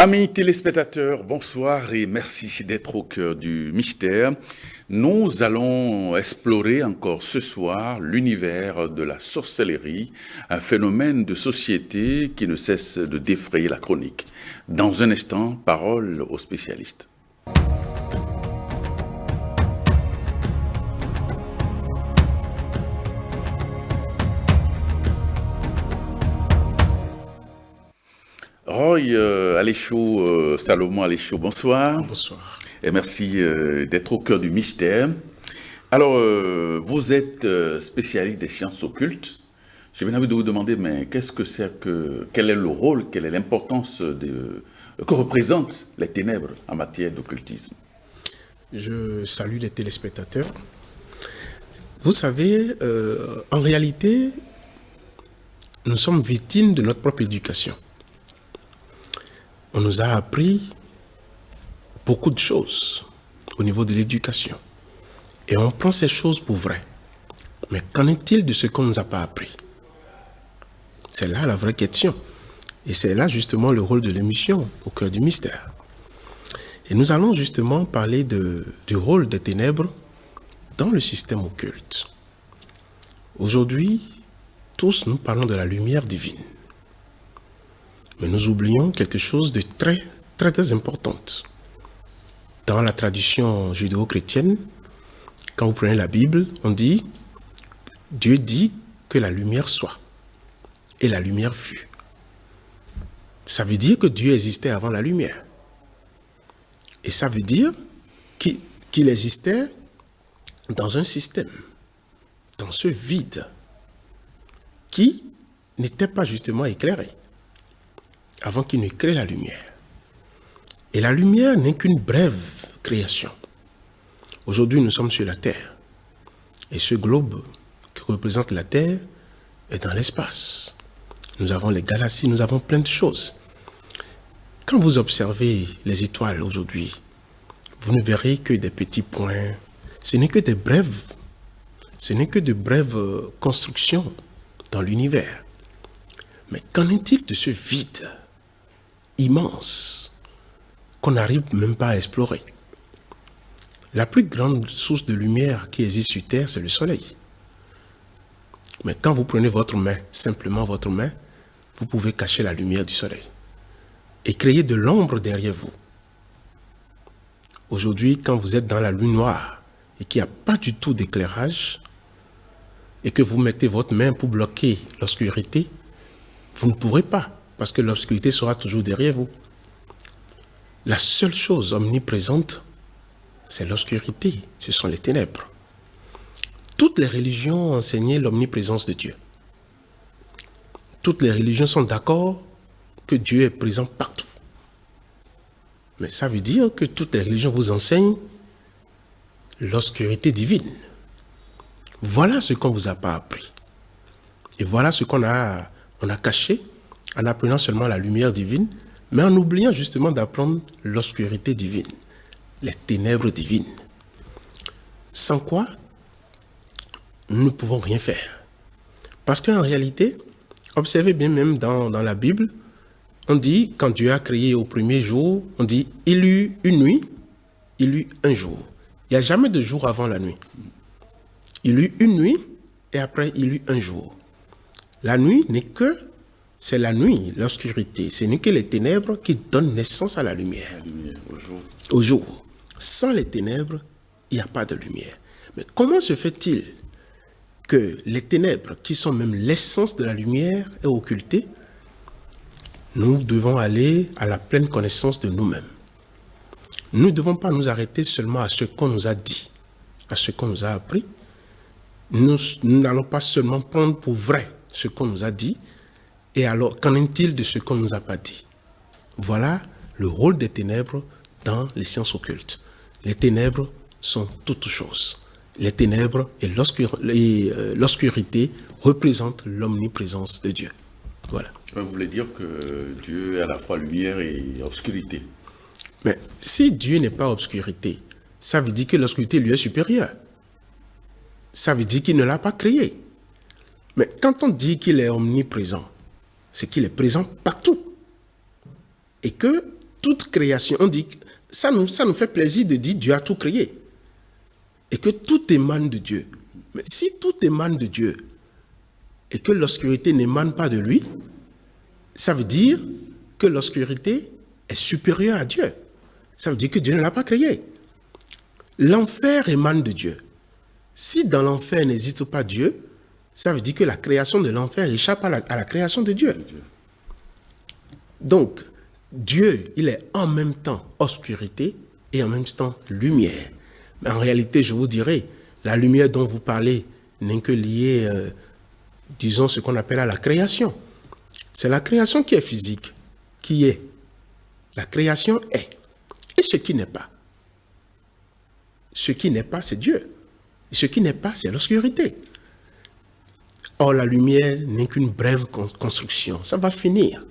Amis téléspectateurs, bonsoir et merci d'être au cœur du mystère. Nous allons explorer encore ce soir l'univers de la sorcellerie, un phénomène de société qui ne cesse de défrayer la chronique. Dans un instant, parole aux spécialistes. Roy Aléchou, Salomon Aléchou, bonsoir. Bonsoir. Et merci d'être au cœur du mystère. Alors, vous êtes spécialiste des sciences occultes. J'ai bien envie de vous demander, mais quel est le rôle, quelle est l'importance que représentent les ténèbres en matière d'occultisme? Je salue les téléspectateurs. Vous savez, en réalité, nous sommes victimes de notre propre éducation. On nous a appris beaucoup de choses au niveau de l'éducation. Et on prend ces choses pour vraies. Mais qu'en est-il de ce qu'on ne nous a pas appris? C'est là la vraie question. Et c'est là justement le rôle de l'émission, au cœur du mystère. Et nous allons justement parler du rôle des ténèbres dans le système occulte. Aujourd'hui, tous nous parlons de la lumière divine. Mais nous oublions quelque chose de très, très, très important. Dans la tradition judéo-chrétienne, quand vous prenez la Bible, on dit, Dieu dit que la lumière soit. Et la lumière fut. Ça veut dire que Dieu existait avant la lumière. Et ça veut dire qu'il existait dans un système, dans ce vide, qui n'était pas justement éclairé, avant qu'il ne crée la lumière. Et la lumière n'est qu'une brève création. Aujourd'hui, nous sommes sur la Terre. Et ce globe qui représente la Terre est dans l'espace. Nous avons les galaxies, nous avons plein de choses. Quand vous observez les étoiles aujourd'hui, vous ne verrez que des petits points. Ce n'est que des brèves. Ce n'est que de brèves constructions dans l'univers. Mais qu'en est-il de ce vide immense qu'on n'arrive même pas à explorer? La plus grande source de lumière qui existe sur Terre, c'est le soleil. Mais quand vous prenez votre main, simplement votre main, vous pouvez cacher la lumière du soleil et créer de l'ombre derrière vous. Aujourd'hui, quand vous êtes dans la lune noire et qu'il n'y a pas du tout d'éclairage et que vous mettez votre main pour bloquer l'obscurité, vous ne pourrez pas, parce que l'obscurité sera toujours derrière vous. La seule chose omniprésente, c'est l'obscurité, ce sont les ténèbres. Toutes les religions ont enseigné l'omniprésence de Dieu. Toutes les religions sont d'accord que Dieu est présent partout. Mais ça veut dire que toutes les religions vous enseignent l'obscurité divine. Voilà ce qu'on ne vous a pas appris. Et voilà ce qu'on a caché en apprenant seulement la lumière divine, mais en oubliant justement d'apprendre l'obscurité divine, les ténèbres divines. Sans quoi, nous ne pouvons rien faire. Parce qu'en réalité, observez bien même dans la Bible, on dit, quand Dieu a créé au premier jour, on dit, il eut une nuit, il eut un jour. Il n'y a jamais de jour avant la nuit. Il eut une nuit, et après il eut un jour. La nuit c'est la nuit, l'obscurité. Ce n'est que les ténèbres qui donnent naissance à la lumière. La lumière, Au jour. Sans les ténèbres, il n'y a pas de lumière. Mais comment se fait-il que les ténèbres, qui sont même l'essence de la lumière, est occultée? Nous devons aller à la pleine connaissance de nous-mêmes. Nous ne devons pas nous arrêter seulement à ce qu'on nous a dit, à ce qu'on nous a appris. Nous n'allons pas seulement prendre pour vrai ce qu'on nous a dit, et alors qu'en est-il de ce qu'on ne nous a pas dit? Voilà le rôle des ténèbres dans les sciences occultes. Les ténèbres sont toutes choses. Les ténèbres et l'obscurité représentent l'omniprésence de Dieu. Voilà. Vous voulez dire que Dieu est à la fois lumière et obscurité? Mais si Dieu n'est pas obscurité, ça veut dire que l'obscurité lui est supérieure. Ça veut dire qu'il ne l'a pas créée. Mais quand on dit qu'il est omniprésent, c'est qu'il est présent partout. Et que toute création, on dit, ça nous fait plaisir de dire Dieu a tout créé. Et que tout émane de Dieu. Mais si tout émane de Dieu, et que l'obscurité n'émane pas de lui, ça veut dire que l'obscurité est supérieure à Dieu. Ça veut dire que Dieu ne l'a pas créé. L'enfer émane de Dieu. Si dans l'enfer n'existe pas Dieu, ça veut dire que la création de l'enfer échappe à la création de Dieu. Donc, Dieu, il est en même temps obscurité et en même temps lumière. Mais en réalité, je vous dirais, la lumière dont vous parlez n'est que liée, disons, ce qu'on appelle à la création. C'est la création qui est physique, qui est. La création est. Et ce qui n'est pas. Ce qui n'est pas, c'est Dieu. Et ce qui n'est pas, c'est l'obscurité. Or, la lumière n'est qu'une brève construction. Ça va finir.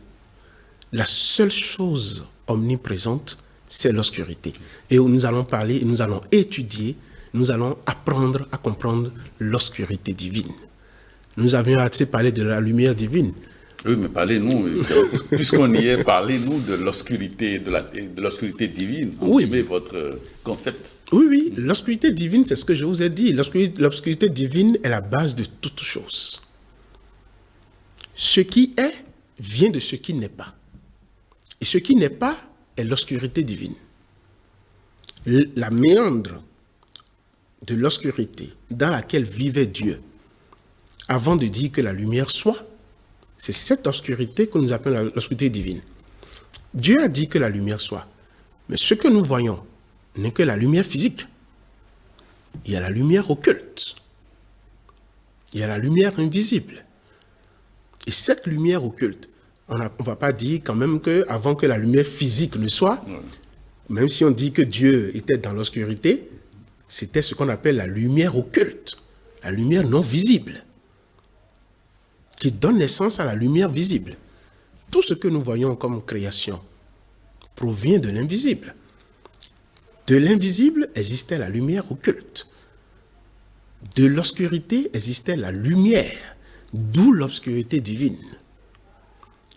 La seule chose omniprésente, c'est l'obscurité. Et nous allons parler, nous allons étudier, nous allons apprendre à comprendre l'obscurité divine. Nous avions assez parlé de la lumière divine. Oui, mais parlez-nous, puisqu'on y est, parlez-nous de l'obscurité, de l'obscurité divine. Oui. Aimez votre concept. Oui, l'obscurité divine, c'est ce que je vous ai dit. L'obscurité divine est la base de toute chose. Ce qui est vient de ce qui n'est pas. Et ce qui n'est pas est l'obscurité divine. La méandre de l'obscurité dans laquelle vivait Dieu, avant de dire que la lumière soit, c'est cette obscurité que nous appelons l'obscurité divine. Dieu a dit que la lumière soit. Mais ce que nous voyons n'est que la lumière physique. Il y a la lumière occulte. Il y a la lumière invisible. Et cette lumière occulte, on ne va pas dire quand même qu'avant que la lumière physique ne soit, même si on dit que Dieu était dans l'obscurité, c'était ce qu'on appelle la lumière occulte, la lumière non visible, qui donne naissance à la lumière visible. Tout ce que nous voyons comme création provient de l'invisible. De l'invisible existait la lumière occulte. De l'obscurité existait la lumière, d'où l'obscurité divine,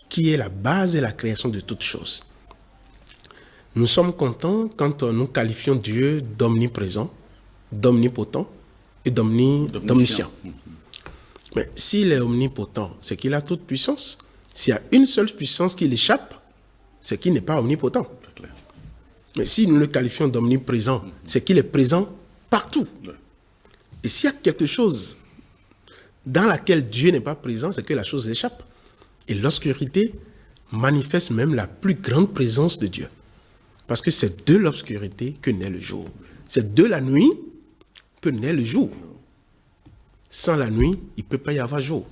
qui est la base et la création de toutes choses. Nous sommes contents quand nous qualifions Dieu d'omniprésent, d'omnipotent et d'omniscient. Mais s'il est omnipotent, c'est qu'il a toute puissance. S'il y a une seule puissance qui l'échappe, c'est qu'il n'est pas omnipotent. Mais si nous le qualifions d'omniprésent, c'est qu'il est présent partout. Et s'il y a quelque chose dans laquelle Dieu n'est pas présent, c'est que la chose échappe. Et l'obscurité manifeste même la plus grande présence de Dieu. Parce que c'est de l'obscurité que naît le jour. C'est de la nuit que naît le jour. Sans la nuit, il ne peut pas y avoir jour.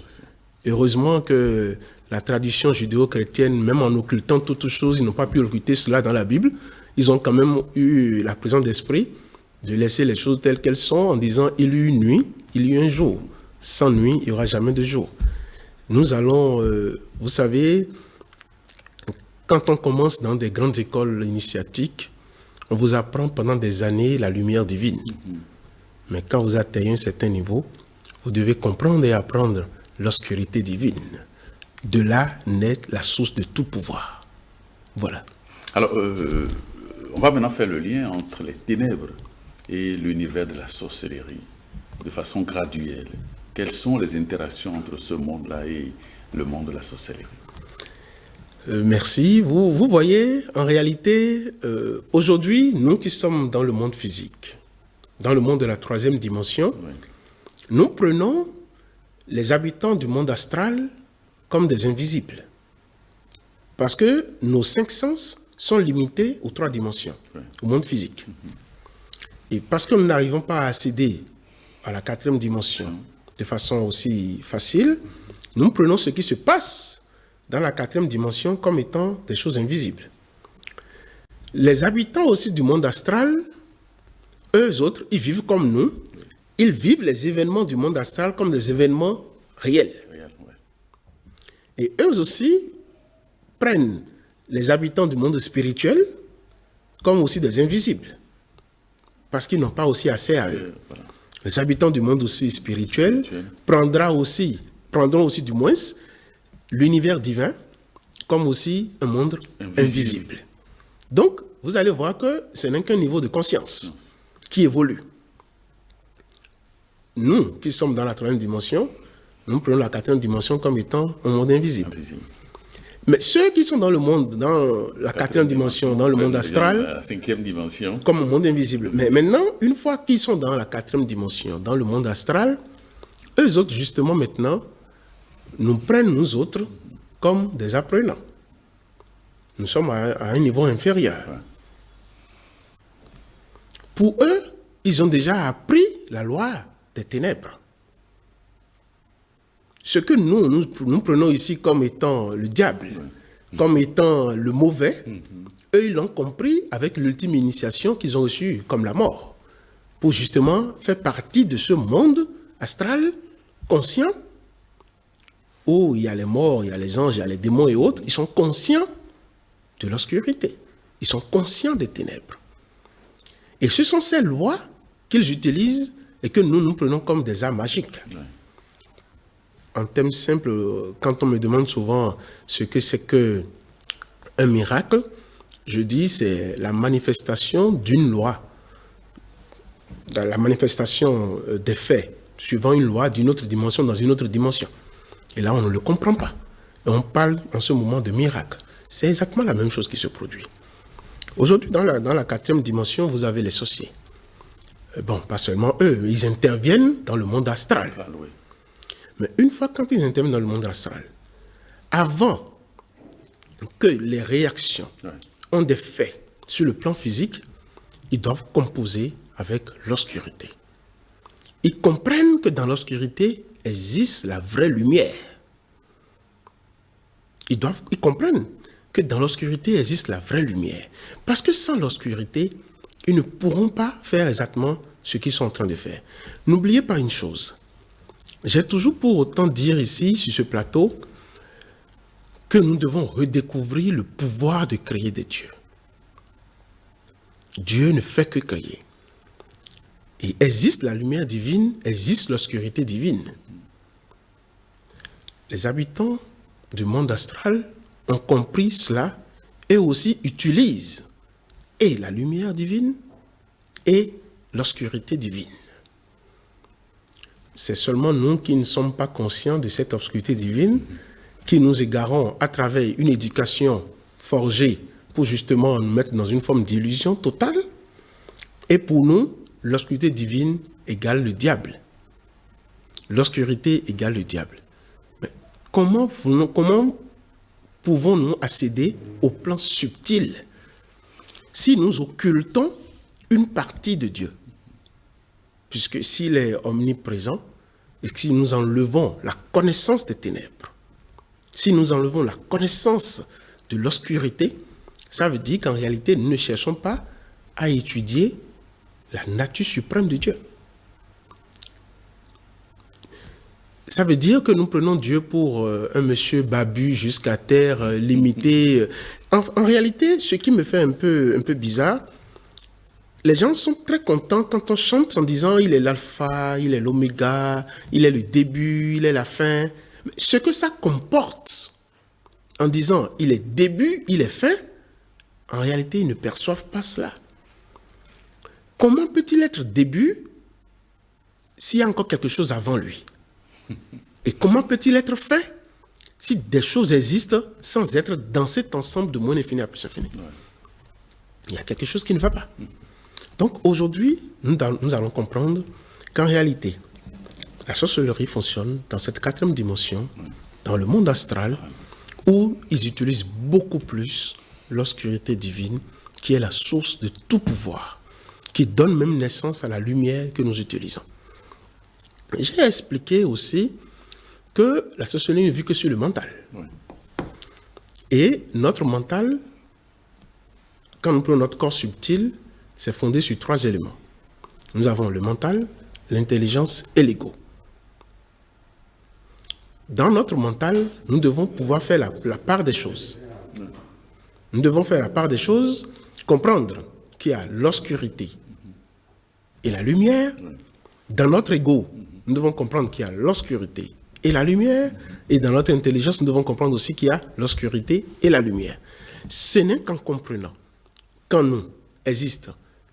Heureusement que la tradition judéo-chrétienne, même en occultant toutes choses, ils n'ont pas pu occulter cela dans la Bible. Ils ont quand même eu la présence d'esprit de laisser les choses telles qu'elles sont en disant « il y a eu une nuit, il y a eu un jour ». Sans nuit, il n'y aura jamais de jour. Nous allons, vous savez, quand on commence dans des grandes écoles initiatiques, on vous apprend pendant des années la lumière divine. Mais quand vous atteignez un certain niveau, vous devez comprendre et apprendre l'obscurité divine. De là naît la source de tout pouvoir. Voilà. Alors, on va maintenant faire le lien entre les ténèbres et l'univers de la sorcellerie, de façon graduelle. Quelles sont les interactions entre ce monde-là et le monde de la sorcellerie? Merci. Vous voyez, en réalité, aujourd'hui, nous qui sommes dans le monde physique, dans le monde de la troisième dimension, nous prenons les habitants du monde astral comme des invisibles. Parce que nos 5 sens sont limités aux 3 dimensions, au monde physique. Et parce que nous n'arrivons pas à accéder à la 4e dimension de façon aussi facile, nous prenons ce qui se passe dans la 4e dimension comme étant des choses invisibles. Les habitants aussi du monde astral, eux autres, ils vivent comme nous. Ils vivent les événements du monde astral comme des événements réels. Et eux aussi prennent les habitants du monde spirituel comme aussi des invisibles. Parce qu'ils n'ont pas aussi accès à eux. Les habitants du monde aussi spirituel prendront aussi du moins l'univers divin comme aussi un monde invisible. Donc, vous allez voir que ce n'est qu'un niveau de conscience qui évolue. Nous, qui sommes dans la troisième dimension, nous prenons la quatrième dimension comme étant un monde invisible. Mais ceux qui sont dans le monde, dans la quatrième dimension, dans le monde astral, la cinquième dimension, comme un monde invisible. Mais maintenant, une fois qu'ils sont dans la quatrième dimension, dans le monde astral, eux autres, justement, maintenant, nous prennent, nous autres, comme des apprenants. Nous sommes à un niveau inférieur. Ouais. Pour eux, ils ont déjà appris la loi des ténèbres. Ce que nous prenons ici comme étant le diable, comme étant le mauvais, eux, ils l'ont compris avec l'ultime initiation qu'ils ont reçue comme la mort, pour justement faire partie de ce monde astral conscient, où il y a les morts, il y a les anges, il y a les démons et autres. Ils sont conscients de l'obscurité. Ils sont conscients des ténèbres. Et ce sont ces lois qu'ils utilisent et que nous prenons comme des arts magiques. Ouais. En termes simples, quand on me demande souvent ce que c'est qu'un miracle, je dis c'est la manifestation d'une loi, la manifestation des faits, suivant une loi d'une autre dimension dans une autre dimension. Et là, on ne le comprend pas. Et on parle en ce moment de miracle. C'est exactement la même chose qui se produit. Aujourd'hui, dans la quatrième dimension, vous avez les sorciers. Bon, pas seulement eux, ils interviennent dans le monde astral. Ah, oui. Mais une fois quand ils interviennent dans le monde astral, avant que les réactions ont des faits sur le plan physique, ils doivent composer avec l'obscurité. Ils comprennent que dans l'obscurité existe la vraie lumière. Ils comprennent que dans l'obscurité existe la vraie lumière. Parce que sans l'obscurité, ils ne pourront pas faire exactement ce qu'ils sont en train de faire. N'oubliez pas une chose. J'ai toujours pour autant dire ici, sur ce plateau, que nous devons redécouvrir le pouvoir de créer des dieux. Dieu ne fait que créer. Et existe la lumière divine, existe l'obscurité divine. Les habitants du monde astral ont compris cela et aussi utilisent et la lumière divine et l'obscurité divine. C'est seulement nous qui ne sommes pas conscients de cette obscurité divine, qui nous égarons à travers une éducation forgée pour justement nous mettre dans une forme d'illusion totale. Et pour nous, l'obscurité divine égale le diable. L'obscurité égale le diable. Mais comment pouvons-nous accéder au plan subtil si nous occultons une partie de Dieu? Puisque s'il est omniprésent, et si nous enlevons la connaissance des ténèbres, si nous enlevons la connaissance de l'obscurité, ça veut dire qu'en réalité, nous ne cherchons pas à étudier la nature suprême de Dieu. Ça veut dire que nous prenons Dieu pour un monsieur babu jusqu'à terre, limité. En réalité, ce qui me fait un peu bizarre, les gens sont très contents quand on chante en disant il est l'alpha, il est l'oméga, il est le début, il est la fin. Ce que ça comporte en disant il est début, il est fin, en réalité, ils ne perçoivent pas cela. Comment peut-il être début s'il y a encore quelque chose avant lui? Et comment peut-il être fin si des choses existent sans être dans cet ensemble de moins infini à plus infini? Il y a quelque chose qui ne va pas. Donc aujourd'hui, nous allons comprendre qu'en réalité, la sorcellerie fonctionne dans cette quatrième dimension, dans le monde astral, où ils utilisent beaucoup plus l'obscurité divine, qui est la source de tout pouvoir, qui donne même naissance à la lumière que nous utilisons. J'ai expliqué aussi que la sorcellerie n'est vue que sur le mental. Et notre mental, quand nous prenons notre corps subtil, c'est fondé sur 3 éléments. Nous avons le mental, l'intelligence et l'ego. Dans notre mental, nous devons pouvoir faire la part des choses. Nous devons faire la part des choses, comprendre qu'il y a l'obscurité et la lumière. Dans notre ego, nous devons comprendre qu'il y a l'obscurité et la lumière. Et dans notre intelligence, nous devons comprendre aussi qu'il y a l'obscurité et la lumière. Ce n'est qu'en comprenant qu'en nous existe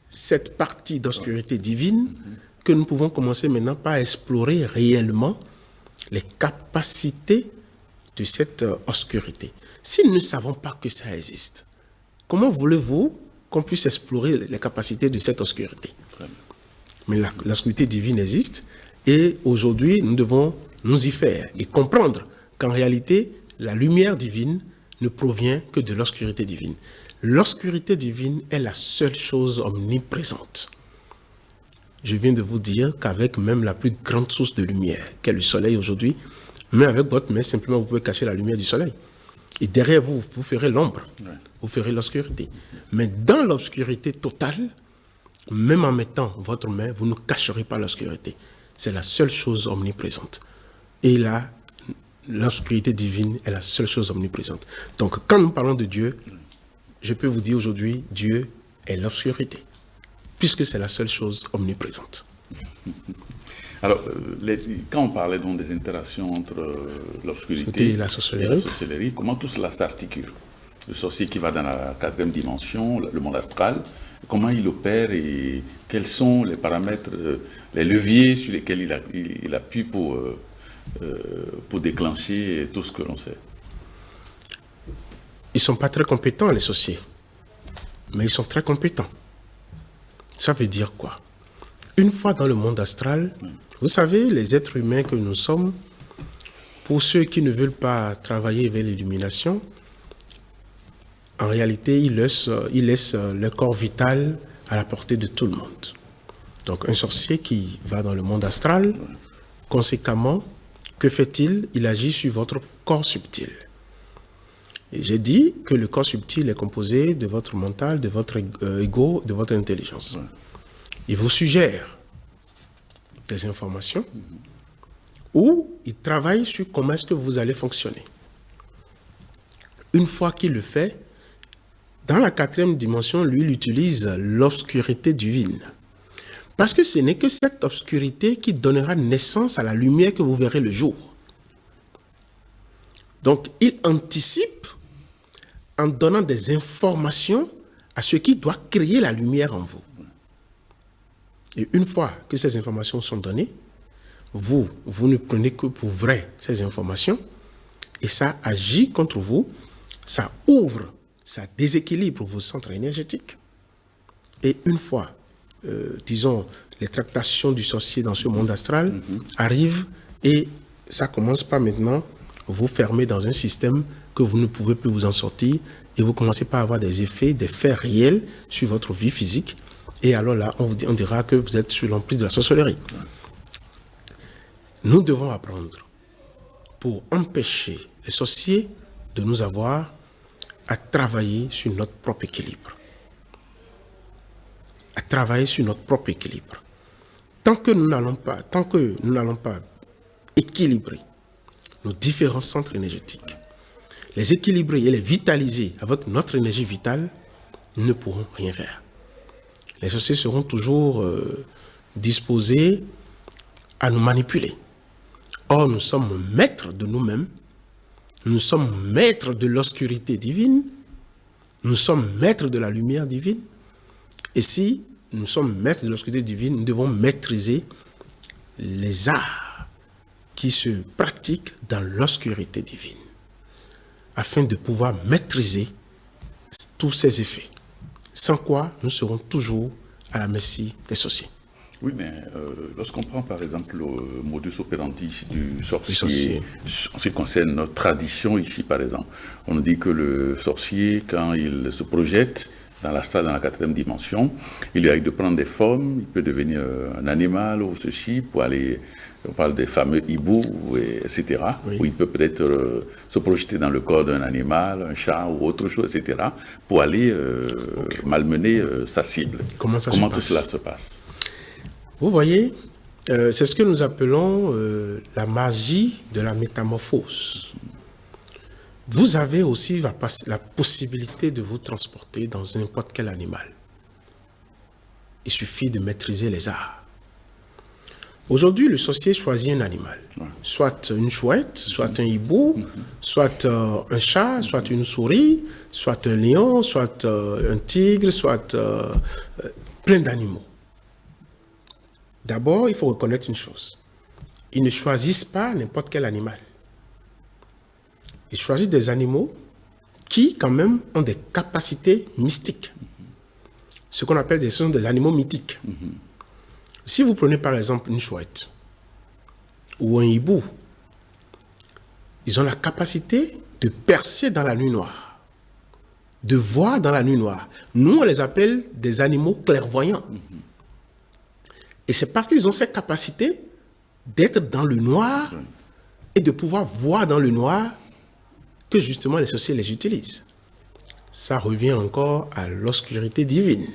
cette partie d'obscurité divine que nous pouvons commencer maintenant par explorer réellement les capacités de cette obscurité. Si nous ne savons pas que ça existe, comment voulez-vous qu'on puisse explorer les capacités de cette obscurité? Mais l'obscurité divine existe et aujourd'hui, nous devons nous y faire et comprendre qu'en réalité, la lumière divine ne provient que de l'obscurité divine. L'obscurité divine est la seule chose omniprésente. Je viens de vous dire qu'avec même la plus grande source de lumière, qu'est le soleil aujourd'hui, mais avec votre main, simplement, vous pouvez cacher la lumière du soleil. Et derrière vous, vous ferez l'ombre, vous ferez l'obscurité. Mais dans l'obscurité totale, même en mettant votre main, vous ne cacherez pas l'obscurité. C'est la seule chose omniprésente. Et là, l'obscurité divine est la seule chose omniprésente. Donc, quand nous parlons de Dieu, je peux vous dire aujourd'hui, Dieu est l'obscurité, puisque c'est la seule chose omniprésente. Alors, quand on parlait donc des interactions entre l'obscurité et la sorcellerie, comment tout cela s'articule? Le sorcier qui va dans la 4e dimension, le monde astral, comment il opère et quels sont les paramètres, les leviers sur lesquels il appuie pour déclencher tout ce que l'on sait? Ils ne sont pas très compétents, les sorciers, mais ils sont très compétents. Ça veut dire quoi? Une fois dans le monde astral, vous savez, les êtres humains que nous sommes, pour ceux qui ne veulent pas travailler vers l'illumination, en réalité, ils laissent le corps vital à la portée de tout le monde. Donc, un sorcier qui va dans le monde astral, conséquemment, que fait-il? Il agit sur votre corps subtil. Et j'ai dit que le corps subtil est composé de votre mental, de votre ego, de votre intelligence. Il vous suggère des informations ou il travaille sur comment est-ce que vous allez fonctionner. Une fois qu'il le fait, dans la 4e dimension, lui, il utilise l'obscurité divine. Parce que ce n'est que cette obscurité qui donnera naissance à la lumière que vous verrez le jour. Donc, il anticipe en donnant des informations à ce qui doit créer la lumière en vous. Et une fois que ces informations sont données, vous ne prenez que pour vrai ces informations et ça agit contre vous, ça ouvre, ça déséquilibre vos centres énergétiques. Et une fois, disons, les tractations du sorcier dans ce monde astral arrivent et ça commence par maintenant vous fermer dans un système que vous ne pouvez plus vous en sortir et vous commencez par avoir des effets, des faits réels sur votre vie physique. Et alors là, on dira que vous êtes sous l'emprise de la sorcellerie. Nous devons apprendre pour empêcher les sorciers de nous avoir à travailler sur notre propre équilibre. À travailler sur notre propre équilibre. Tant que nous n'allons pas équilibrer nos différents centres énergétiques, les équilibrer et les vitaliser avec notre énergie vitale, nous ne pourrons rien faire. Les sorciers seront toujours disposés à nous manipuler. Or, nous sommes maîtres de nous-mêmes, nous sommes maîtres de l'obscurité divine, nous sommes maîtres de la lumière divine. Et si nous sommes maîtres de l'obscurité divine, nous devons maîtriser les arts qui se pratiquent dans l'obscurité divine, afin de pouvoir maîtriser tous ces effets. Sans quoi, nous serons toujours à la merci des sorciers. Oui, mais lorsqu'on prend par exemple le modus operandi du sorcier, en ce qui concerne notre tradition ici par exemple, on nous dit que le sorcier, quand il se projette dans la 4e dimension, il lui arrive de prendre des formes, il peut devenir un animal ou ceci, pour aller, on parle des fameux hiboux, etc., où il peut peut-être se projeter dans le corps d'un animal, un chat ou autre chose, etc., pour aller malmener sa cible. Comment tout cela se passe? Vous voyez, c'est ce que nous appelons la magie de la métamorphose. Vous avez aussi la possibilité de vous transporter dans n'importe quel animal. Il suffit de maîtriser les arts. Aujourd'hui, le sorcier choisit un animal. Soit une chouette, soit un hibou, soit un chat, soit une souris, soit un lion, soit un tigre, soit plein d'animaux. D'abord, il faut reconnaître une chose. Ils ne choisissent pas n'importe quel animal. Ils choisissent des animaux qui, quand même, ont des capacités mystiques. Ce qu'on appelle des animaux mythiques. Si vous prenez par exemple une chouette ou un hibou, ils ont la capacité de percer dans la nuit noire, de voir dans la nuit noire. Nous, on les appelle des animaux clairvoyants. Et c'est parce qu'ils ont cette capacité d'être dans le noir et de pouvoir voir dans le noir que justement les sorciers les utilisent. Ça revient encore à l'obscurité divine.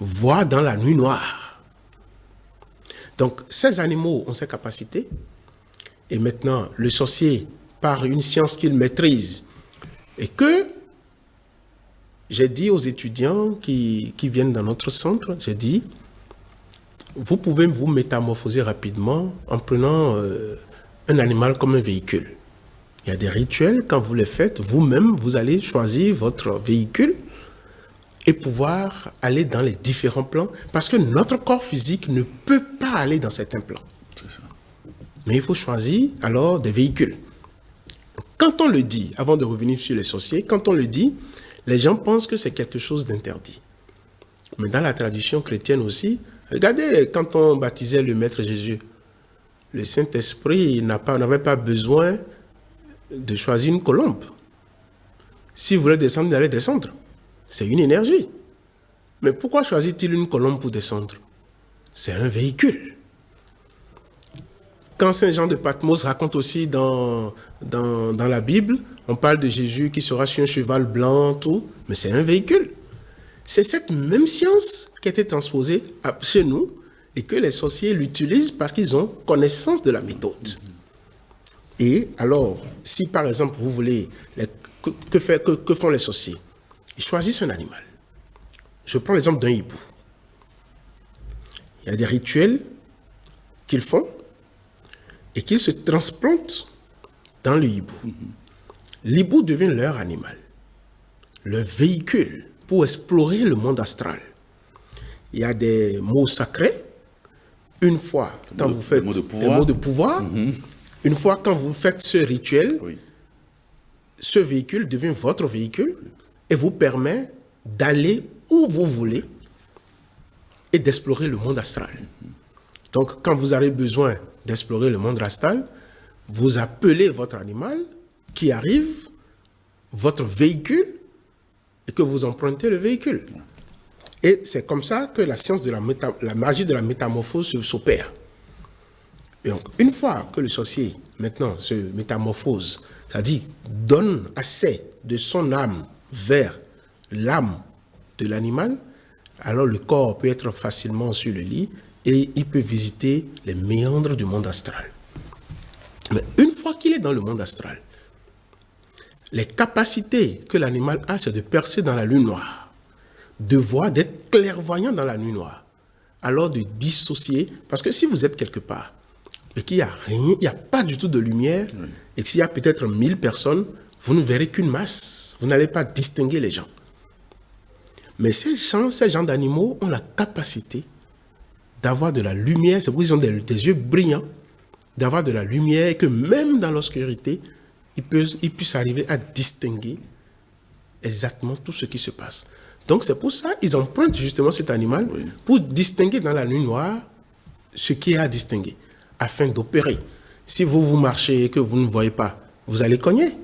Voir dans la nuit noire. Donc, ces animaux ont ces capacités. Et maintenant, le sorcier, par une science qu'il maîtrise, et que j'ai dit aux étudiants qui viennent dans notre centre, j'ai dit, vous pouvez vous métamorphoser rapidement en prenant un animal comme un véhicule. Il y a des rituels, quand vous les faites, vous-même, vous allez choisir votre véhicule et pouvoir aller dans les différents plans, parce que notre corps physique ne peut pas aller dans certains plans. Mais il faut choisir alors des véhicules. Quand on le dit, avant de revenir sur les sorciers, quand on le dit, les gens pensent que c'est quelque chose d'interdit. Mais dans la tradition chrétienne aussi, regardez, quand on baptisait le Maître Jésus, le Saint-Esprit n'avait pas besoin de choisir une colombe. Si vous voulez descendre, vous allez descendre. C'est une énergie. Mais pourquoi choisit-il une colombe pour descendre? C'est un véhicule. Quand Saint Jean de Patmos raconte aussi dans la Bible, on parle de Jésus qui sera sur un cheval blanc, tout, mais c'est un véhicule. C'est cette même science qui a été transposée chez nous et que les sorciers l'utilisent parce qu'ils ont connaissance de la méthode. Et alors, si par exemple vous voulez, que font les sorciers? Ils choisissent un animal. Je prends l'exemple d'un hibou. Il y a des rituels qu'ils font et qu'ils se transplantent dans le hibou. L'hibou devient leur animal, leur véhicule pour explorer le monde astral. Il y a des mots sacrés. Une fois, quand vous faites des mots de pouvoir, une fois quand vous faites ce rituel, ce véhicule devient votre véhicule et vous permet d'aller où vous voulez et d'explorer le monde astral. Donc, quand vous avez besoin d'explorer le monde astral, vous appelez votre animal qui arrive, votre véhicule, et que vous empruntez le véhicule. Et c'est comme ça que la science de la magie de la métamorphose s'opère. Et donc, une fois que le sorcier, maintenant, se métamorphose, c'est-à-dire donne assez de son âme vers l'âme de l'animal, alors le corps peut être facilement sur le lit et il peut visiter les méandres du monde astral. Mais une fois qu'il est dans le monde astral, les capacités que l'animal a, c'est de percer dans la nuit noire, de voir, d'être clairvoyant dans la nuit noire, alors de dissocier, parce que si vous êtes quelque part et qu'il n'y a rien, il n'y a pas du tout de lumière, et que s'il y a peut-être 1000 personnes, vous ne verrez qu'une masse, vous n'allez pas distinguer les gens. Mais ces gens d'animaux ont la capacité d'avoir de la lumière, c'est pour qu'ils ont des yeux brillants, d'avoir de la lumière et que même dans l'obscurité, ils puissent arriver à distinguer exactement tout ce qui se passe. Donc c'est pour ça qu'ils empruntent justement cet animal pour distinguer dans la nuit noire ce qui est à distinguer, afin d'opérer. Si vous marchez et que vous ne voyez pas, vous allez cogner.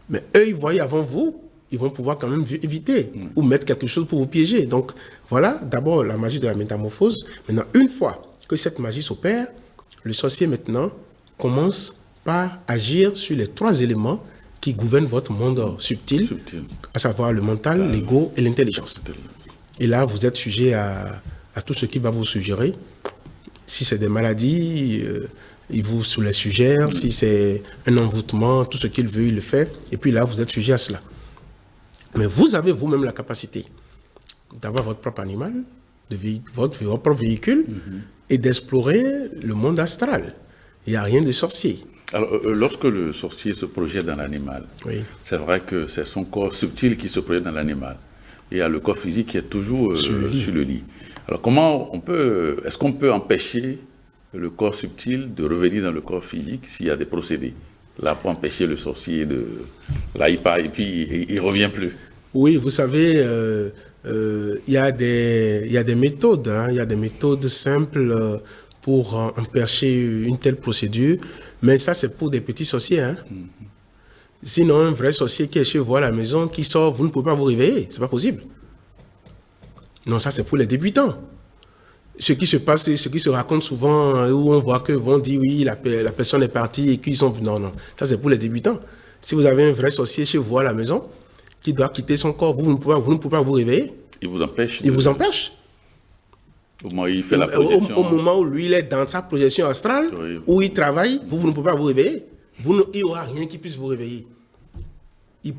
Mais eux, ils voient avant vous, ils vont pouvoir quand même éviter ou mettre quelque chose pour vous piéger. Donc voilà, d'abord la magie de la métamorphose. Maintenant, une fois que cette magie s'opère, le sorcier maintenant commence par agir sur les 3 éléments qui gouvernent votre monde subtil, à savoir le mental, l'ego et l'intelligence. Et là, vous êtes sujet à tout ce qui va vous suggérer. Si c'est des maladies, il vous les suggère. Si c'est un envoûtement, tout ce qu'il veut, il le fait. Et puis là, vous êtes sujet à cela. Mais vous avez vous-même la capacité d'avoir votre propre animal votre propre véhicule et d'explorer le monde astral. Il n'y a rien de sorcier. Alors, lorsque le sorcier se projette dans l'animal, Oui. c'est vrai que c'est son corps subtil qui se projette dans l'animal. Et il y a le corps physique qui est toujours sur le lit. Alors, est-ce qu'on peut empêcher le corps subtil de revenir dans le corps physique s'il y a des procédés? Là, pour empêcher le sorcier de... Là, il part et puis il ne revient plus. Oui, vous savez, il y a des méthodes, hein, il y a des méthodes simples pour empêcher une telle procédure, mais ça, c'est pour des petits sorciers. Hein. Sinon, un vrai sorcier qui est chez vous à la maison, qui sort, vous ne pouvez pas vous réveiller, c'est pas possible. Non, ça, c'est pour les débutants. Ce qui se passe, ce qui se raconte souvent, où on voit que vont dire oui, la personne est partie et qu'ils sont... Non, ça, c'est pour les débutants. Si vous avez un vrai sorcier chez vous à la maison, qui doit quitter son corps, vous ne pouvez pas vous réveiller. Il vous empêche. Il vous empêche. Au moment où il fait la projection. Au moment où lui, il est dans sa projection astrale, Oui. où il travaille, vous ne pouvez pas vous réveiller. Il n'y aura rien qui puisse vous réveiller.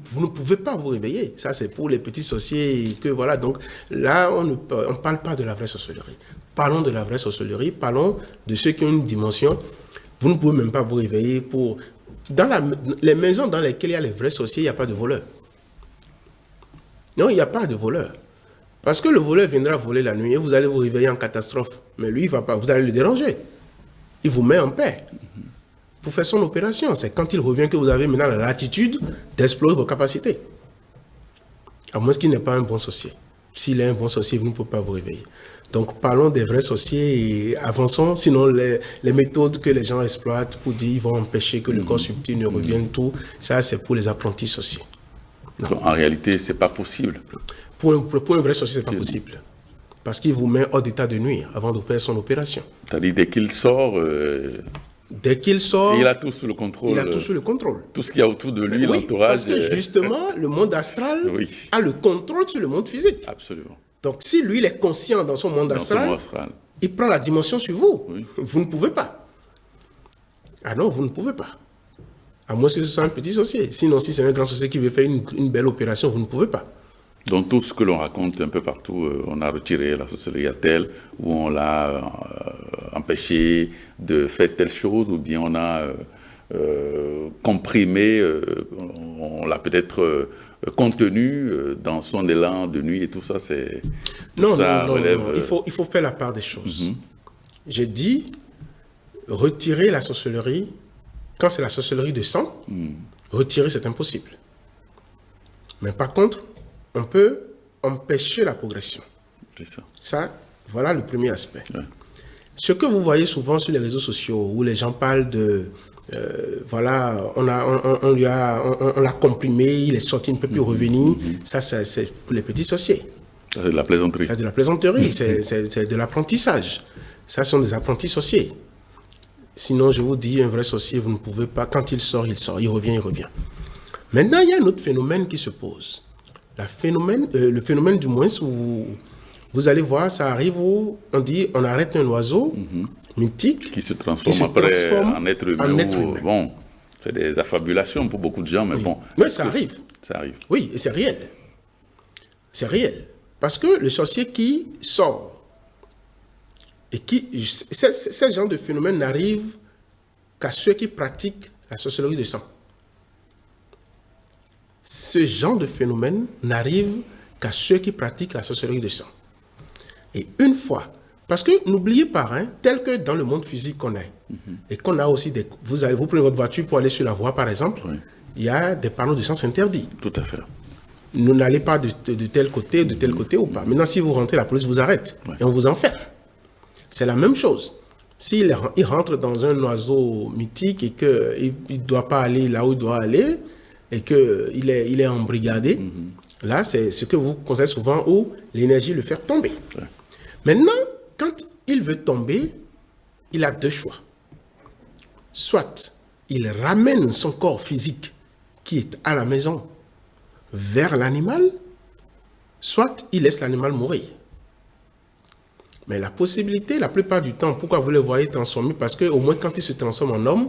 Vous ne pouvez pas vous réveiller. Ça, c'est pour les petits sorciers. Que, voilà. Donc là, on ne parle pas de la vraie sorcellerie. Parlons de la vraie sorcellerie. Parlons de ceux qui ont une dimension. Vous ne pouvez même pas vous réveiller pour... Dans les maisons dans lesquelles il y a les vrais sorciers, il n'y a pas de voleurs. Non, il n'y a pas de voleur. Parce que le voleur viendra voler la nuit et vous allez vous réveiller en catastrophe. Mais lui, il ne va pas. Vous allez le déranger. Il vous met en paix. Pour faire son opération. C'est quand il revient que vous avez maintenant la latitude d'explorer vos capacités. À moins qu'il n'est pas un bon sorcier. S'il est un bon sorcier, vous ne pouvez pas vous réveiller. Donc parlons des vrais sorciers et avançons. Sinon, les méthodes que les gens exploitent pour dire qu'ils vont empêcher que le corps subtil ne revienne, tout, ça c'est pour les apprentis sorciers. Donc, en réalité, ce n'est pas possible. Pour un vrai sorcier, ce n'est pas possible. Parce qu'il vous met hors d'état de nuire avant de faire son opération. C'est-à-dire, dès qu'il sort... Dès qu'il sort, il a tout sous le contrôle. Il a tout sous le contrôle. Tout ce qu'il y a autour de lui, oui, l'entourage. Parce que justement, le monde astral oui. a le contrôle sur le monde physique. Absolument. Donc, si lui, il est conscient dans son monde astral, il prend la dimension sur vous. Oui. Vous ne pouvez pas. Ah non, vous ne pouvez pas. À moins que ce soit un petit sorcier. Sinon, si c'est un grand sorcier qui veut faire une belle opération, vous ne pouvez pas. Donc tout ce que l'on raconte un peu partout, on a retiré la sorcellerie à telle, ou on l'a empêché de faire telle chose, ou bien on a comprimé, on l'a peut-être contenu dans son élan de nuit et tout ça, c'est... Non. Il faut faire la part des choses. J'ai dit, retirer la sorcellerie, quand c'est la sorcellerie de sang, retirer c'est impossible. Mais par contre, on peut empêcher la progression. C'est ça. Ça, voilà le premier aspect. Ouais. Ce que vous voyez souvent sur les réseaux sociaux, où les gens parlent de... voilà, on l'a comprimé, il est sorti, il ne peut plus revenir. Ça, c'est pour les petits sorciers. C'est de la plaisanterie. C'est de la plaisanterie, c'est de l'apprentissage. Ça sont des apprentis sorciers. Sinon, je vous dis, un vrai sorcier, vous ne pouvez pas... Quand il sort, il sort. Il revient, il revient. Maintenant, il y a un autre phénomène qui se pose. Le phénomène du moins où vous allez voir, ça arrive où on dit on arrête un oiseau mythique qui se transforme après en être humain. Bon, c'est des affabulations pour beaucoup de gens, mais bon. Oui, ça arrive. Ça arrive. Oui, et c'est réel. C'est réel. Parce que le sorcier qui sort, et ce genre de phénomène n'arrive qu'à ceux qui pratiquent la sorcellerie de sang. Ce genre de phénomène n'arrive qu'à ceux qui pratiquent la sorcellerie de sang. Et une fois, parce que n'oubliez pas, tel que dans le monde physique qu'on est, et qu'on a aussi des... Vous prenez votre voiture pour aller sur la voie, par exemple, il y a des panneaux de sens interdits. Tout à fait. Vous n'allez pas de tel côté ou pas. Maintenant, si vous rentrez, la police vous arrête et on vous enferme. C'est la même chose. S'il rentre dans un oiseau mythique et qu'il ne doit pas aller là où il doit aller, et qu'il est embrigadé, là, c'est ce que vous conseillez souvent où l'énergie le fait tomber. Ouais. Maintenant, quand il veut tomber, il a deux choix. Soit il ramène son corps physique qui est à la maison vers l'animal, soit il laisse l'animal mourir. Mais la possibilité, la plupart du temps, pourquoi vous le voyez transformer? Parce qu'au moins quand il se transforme en homme,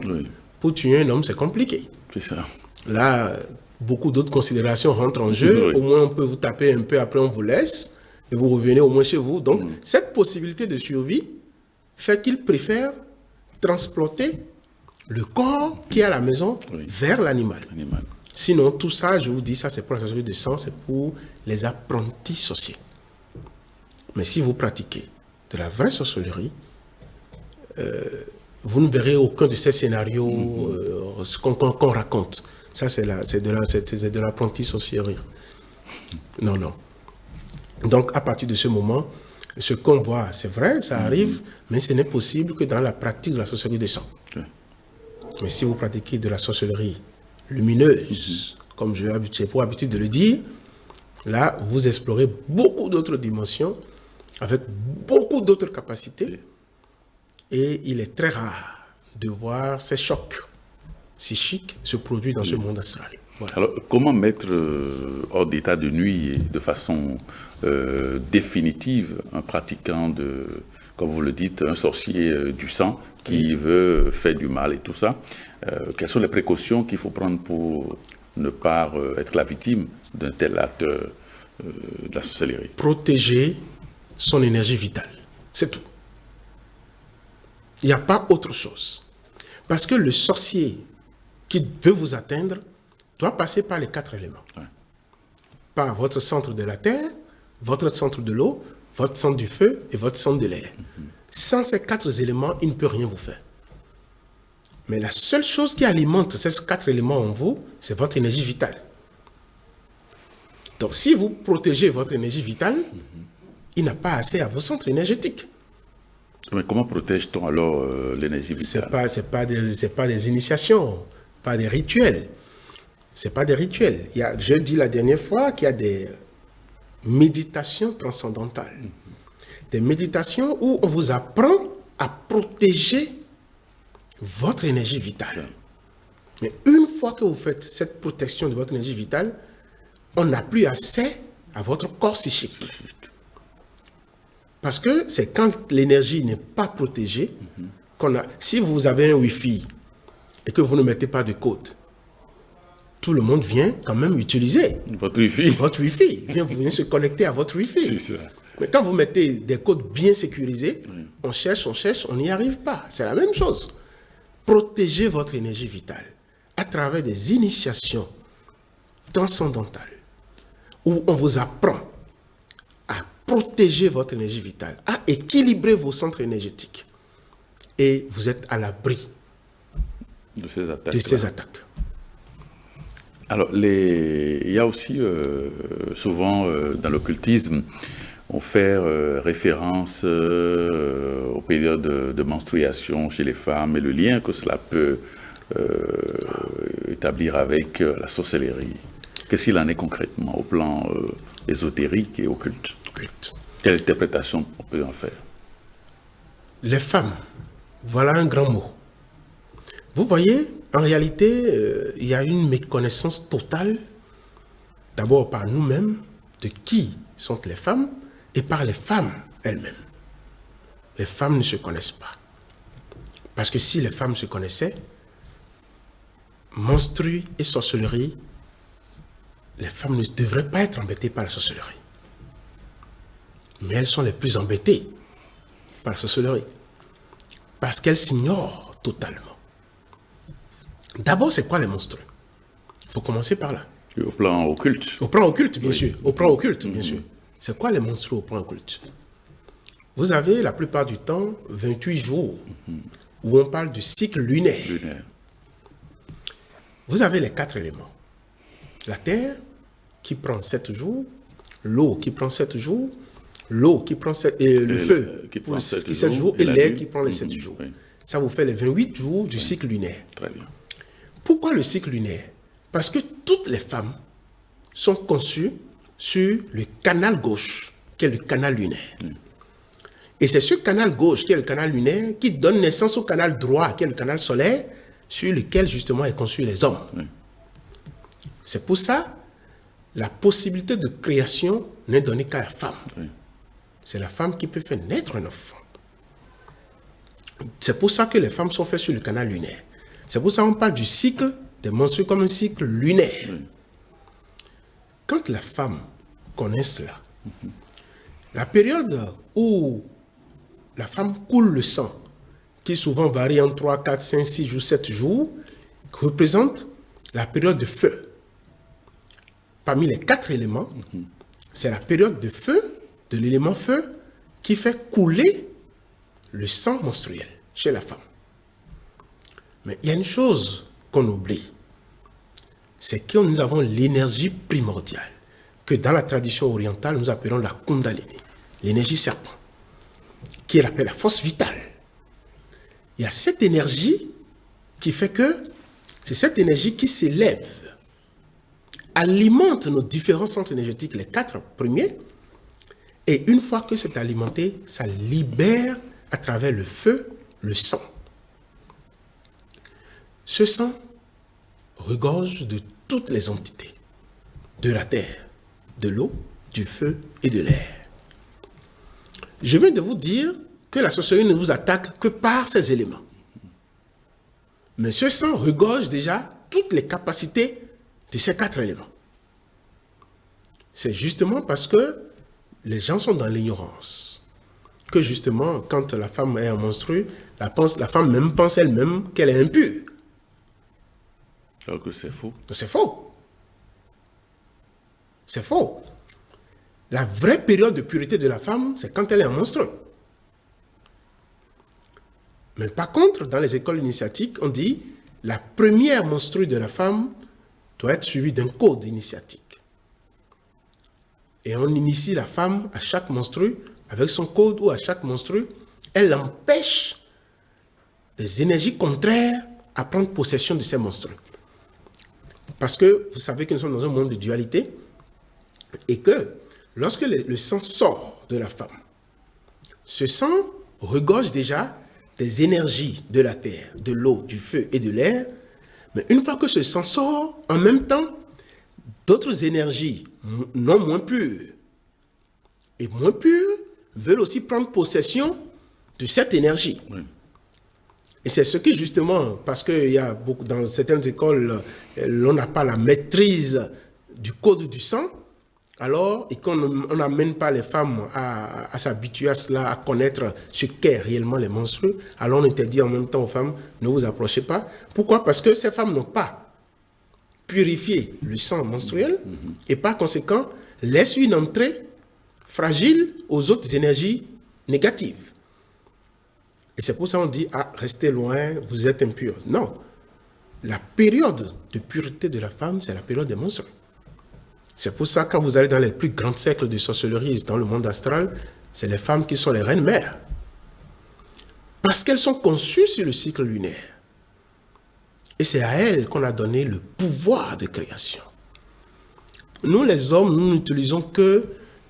pour tuer un homme, c'est compliqué. C'est ça. Là, beaucoup d'autres considérations rentrent en jeu. Au moins, on peut vous taper un peu, après on vous laisse. et vous revenez au moins chez vous. Donc, cette possibilité de survie fait qu'ils préfèrent transporter le corps qui est à la maison vers l'animal. Sinon, tout ça, je vous dis, ça c'est pour la sorcellerie de sang, c'est pour les apprentis sorciers. Mais si vous pratiquez de la vraie sorcellerie, vous ne verrez aucun de ces scénarios qu'on raconte. Ça, c'est de l'apprenti sorcellerie. Non, non. Donc, à partir de ce moment, ce qu'on voit, c'est vrai, ça arrive, mais ce n'est possible que dans la pratique de la sorcellerie de sang. Mais si vous pratiquez de la sorcellerie lumineuse, comme j'ai pour habitude de le dire, là, vous explorez beaucoup d'autres dimensions, avec beaucoup d'autres capacités, et il est très rare de voir ces chocs psychiques se produire dans ce monde astral. Voilà. Alors, comment mettre hors d'état de nuit et de façon définitive un pratiquant de, comme vous le dites, un sorcier du sang qui veut faire du mal et tout ça? Quelles sont les précautions qu'il faut prendre pour ne pas être la victime d'un tel acte de la sorcellerie? Protéger son énergie vitale, c'est tout. Il n'y a pas autre chose. Parce que le sorcier qui veut vous atteindre doit passer par les 4 éléments. Par votre centre de la terre, votre centre de l'eau, votre centre du feu et votre centre de l'air. Sans ces 4 éléments, il ne peut rien vous faire. Mais la seule chose qui alimente ces 4 éléments en vous, c'est votre énergie vitale. Donc, si vous protégez votre énergie vitale, il n'a pas accès à vos centres énergétiques. Mais comment protège-t-on alors l'énergie vitale? C'est pas des initiations, pas des rituels. C'est pas des rituels. Je dis la dernière fois qu'il y a des méditations transcendantales. Des méditations où on vous apprend à protéger votre énergie vitale. Mais une fois que vous faites cette protection de votre énergie vitale, on n'a plus accès à votre corps psychique. Parce que c'est quand l'énergie n'est pas protégée qu'on a... Si vous avez un Wi-Fi et que vous ne mettez pas de code, tout le monde vient quand même utiliser votre Wi-Fi. Votre Wi-Fi vient se connecter à votre Wi-Fi. Mais quand vous mettez des codes bien sécurisés, on cherche, on n'y arrive pas. C'est la même chose. Protégez votre énergie vitale à travers des initiations transcendantales où on vous apprend à protéger votre énergie vitale, à équilibrer vos centres énergétiques. Et vous êtes à l'abri de ces attaques. Alors, il y a aussi souvent dans l'occultisme, on fait référence aux périodes de menstruation chez les femmes et le lien que cela peut établir avec la sorcellerie. Qu'est-ce qu'il en est concrètement au plan ésotérique et occulte? Quelle interprétation on peut en faire? Les femmes, voilà un grand mot. Vous voyez, en réalité, il y a une méconnaissance totale, d'abord par nous-mêmes, de qui sont les femmes, et par les femmes elles-mêmes. Les femmes ne se connaissent pas. Parce que si les femmes se connaissaient, menstrues et sorcellerie, les femmes ne devraient pas être embêtées par la sorcellerie. Mais elles sont les plus embêtées par la sorcellerie. Parce qu'elles s'ignorent totalement. D'abord, c'est quoi les menstrues? Il faut commencer par là. Et au plan occulte. Au plan occulte, bien sûr. Au plan occulte, bien sûr. C'est quoi les menstrues au plan occulte? Vous avez la plupart du temps 28 jours où on parle du cycle lunaire. Vous avez les 4 éléments. La terre qui prend 7 jours, l'eau qui prend 7 jours, l'eau qui prend 7, et le feu qui prend 7 jours, et l'air qui prend les 7 jours. Ça vous fait les 28 jours du cycle lunaire. Très bien. Pourquoi le cycle lunaire? Parce que toutes les femmes sont conçues sur le canal gauche, qui est le canal lunaire. Et c'est ce canal gauche, qui est le canal lunaire, qui donne naissance au canal droit, qui est le canal solaire, sur lequel justement est conçu les hommes. C'est pour ça la possibilité de création n'est donnée qu'à la femme. C'est la femme qui peut faire naître un enfant. C'est pour ça que les femmes sont faites sur le canal lunaire. C'est pour ça qu'on parle du cycle des menstrues comme un cycle lunaire. Quand la femme connaît cela, La période où la femme coule le sang, qui souvent varie en 3, 4, 5, 6 jours, 7 jours, représente la période de feu. Parmi les 4 éléments, c'est la période de feu, de l'élément feu, qui fait couler le sang menstruel chez la femme. Mais il y a une chose qu'on oublie, c'est que nous avons l'énergie primordiale, que dans la tradition orientale, nous appelons la Kundalini, l'énergie serpent, qui est appelée la force vitale. Il y a cette énergie qui fait que c'est cette énergie qui s'élève, alimente nos différents centres énergétiques, les 4 premiers, et une fois que c'est alimenté, ça libère à travers le feu, le sang. Ce sang regorge de toutes les entités, de la terre, de l'eau, du feu et de l'air. Je viens de vous dire que la sorcellerie ne vous attaque que par ces éléments. Mais ce sang regorge déjà toutes les capacités de ces 4 éléments. C'est justement parce que les gens sont dans l'ignorance que justement, quand la femme est en menstru, la femme même pense elle-même qu'elle est impure. Alors que c'est faux. C'est faux. C'est faux. La vraie période de pureté de la femme, c'est quand elle est en menstru. Mais par contre, dans les écoles initiatiques, on dit la première menstrue de la femme doit être suivie d'un code initiatique. Et on initie la femme à chaque menstrue avec son code, ou à chaque menstrue, elle empêche les énergies contraires à prendre possession de ces menstrues. Parce que vous savez que nous sommes dans un monde de dualité et que lorsque le sang sort de la femme, ce sang regorge déjà des énergies de la terre, de l'eau, du feu et de l'air. Mais une fois que ce sang sort, en même temps, d'autres énergies non moins pures et moins pures veulent aussi prendre possession de cette énergie. Oui. Et c'est ce qui, justement, parce qu'il y a beaucoup, dans certaines écoles, on n'a pas la maîtrise du code du sang, alors, et qu'on n'amène pas les femmes à s'habituer à cela, à connaître ce qu'est réellement les menstrues, alors on interdit en même temps aux femmes, ne vous approchez pas. Pourquoi? Parce que ces femmes n'ont pas purifié le sang menstruel et par conséquent, laissent une entrée fragile aux autres énergies négatives. Et c'est pour ça qu'on dit, ah, restez loin, vous êtes impurs. Non. La période de pureté de la femme, c'est la période des menstrues. C'est pour ça, quand vous allez dans les plus grands cercles de sorcellerie dans le monde astral, c'est les femmes qui sont les reines mères. Parce qu'elles sont conçues sur le cycle lunaire. Et c'est à elles qu'on a donné le pouvoir de création. Nous, les hommes, nous n'utilisons que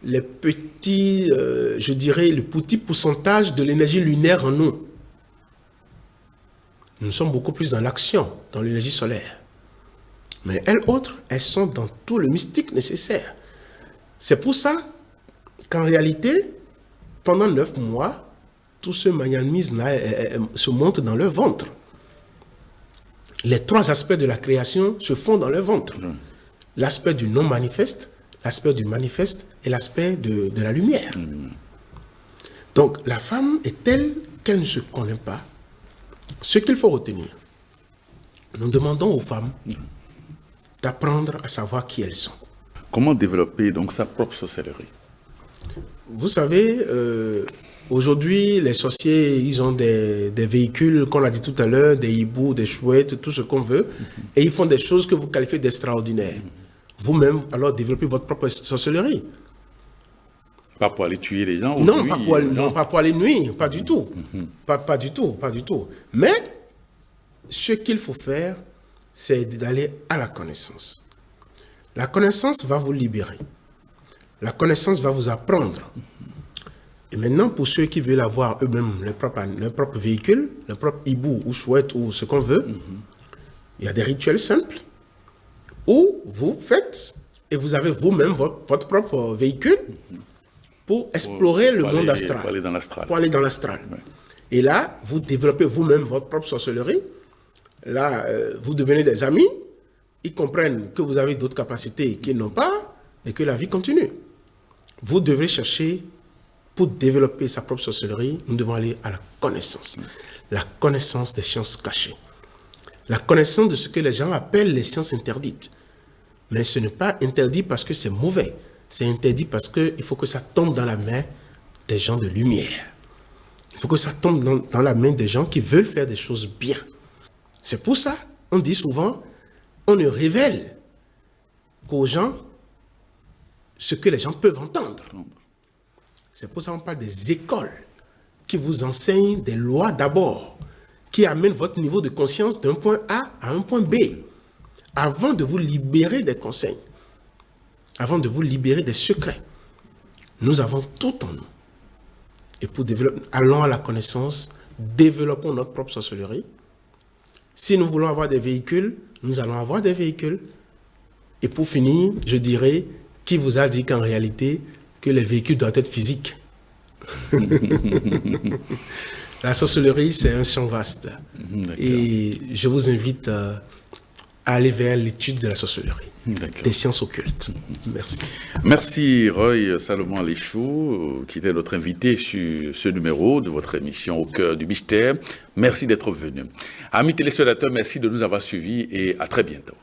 les petits, je dirais, le petit pourcentage de l'énergie lunaire en nous. Nous sommes beaucoup plus dans l'action, dans l'énergie solaire. Mais elles autres, elles sont dans tout le mystique nécessaire. C'est pour ça qu'en réalité, pendant 9 mois, tout ce magnétisme-là se monte dans leur ventre. Les 3 aspects de la création se font dans leur ventre. L'aspect du non-manifeste, l'aspect du manifeste et l'aspect de la lumière. Donc, la femme est telle qu'elle ne se connaît pas. Ce qu'il faut retenir, nous demandons aux femmes d'apprendre à savoir qui elles sont. Comment développer donc sa propre sorcellerie? Vous savez, aujourd'hui, les sorciers, ils ont des véhicules, qu'on a dit tout à l'heure, des hiboux, des chouettes, tout ce qu'on veut, et ils font des choses que vous qualifiez d'extraordinaires. Vous-même, alors, développez votre propre sorcellerie. Pas pour aller tuer les gens? Non, pas pour aller nuire, pas du tout. Pas du tout, pas du tout. Mais, ce qu'il faut faire, c'est d'aller à la connaissance. La connaissance va vous libérer. La connaissance va vous apprendre. Et maintenant, pour ceux qui veulent avoir eux-mêmes leur propre véhicule, leur propre hibou ou chouette ou ce qu'on veut, il y a des rituels simples où vous faites et vous avez vous-même votre propre véhicule pour explorer le monde astral. Pour aller dans l'astral. Pour aller dans l'astral. Ouais. Et là, vous développez vous-même votre propre sorcellerie. Là, vous devenez des amis. Ils comprennent que vous avez d'autres capacités qu'ils n'ont pas et que la vie continue. Vous devrez chercher pour développer sa propre sorcellerie, nous devons aller à la connaissance. La connaissance des sciences cachées. La connaissance de ce que les gens appellent les sciences interdites. Mais ce n'est pas interdit parce que c'est mauvais. C'est interdit parce qu'il faut que ça tombe dans la main des gens de lumière. Il faut que ça tombe dans la main des gens qui veulent faire des choses bien. C'est pour ça, on dit souvent, on ne révèle qu'aux gens ce que les gens peuvent entendre. C'est pour ça qu'on parle des écoles qui vous enseignent des lois d'abord, qui amènent votre niveau de conscience d'un point A à un point B, avant de vous libérer des conseils, avant de vous libérer des secrets. Nous avons tout en nous. Et pour développer, allons à la connaissance, développons notre propre sorcellerie. Si nous voulons avoir des véhicules, nous allons avoir des véhicules. Et pour finir, je dirais, qui vous a dit qu'en réalité, que les véhicules doivent être physiques? La sorcellerie, c'est un champ vaste. Et je vous invite à aller vers l'étude de la sorcellerie, des sciences occultes. Merci. Merci Roy Salomon Aléchou, qui était notre invité sur ce numéro de votre émission Au cœur du mystère. Merci d'être venu. Amis téléspectateurs, merci de nous avoir suivis et à très bientôt.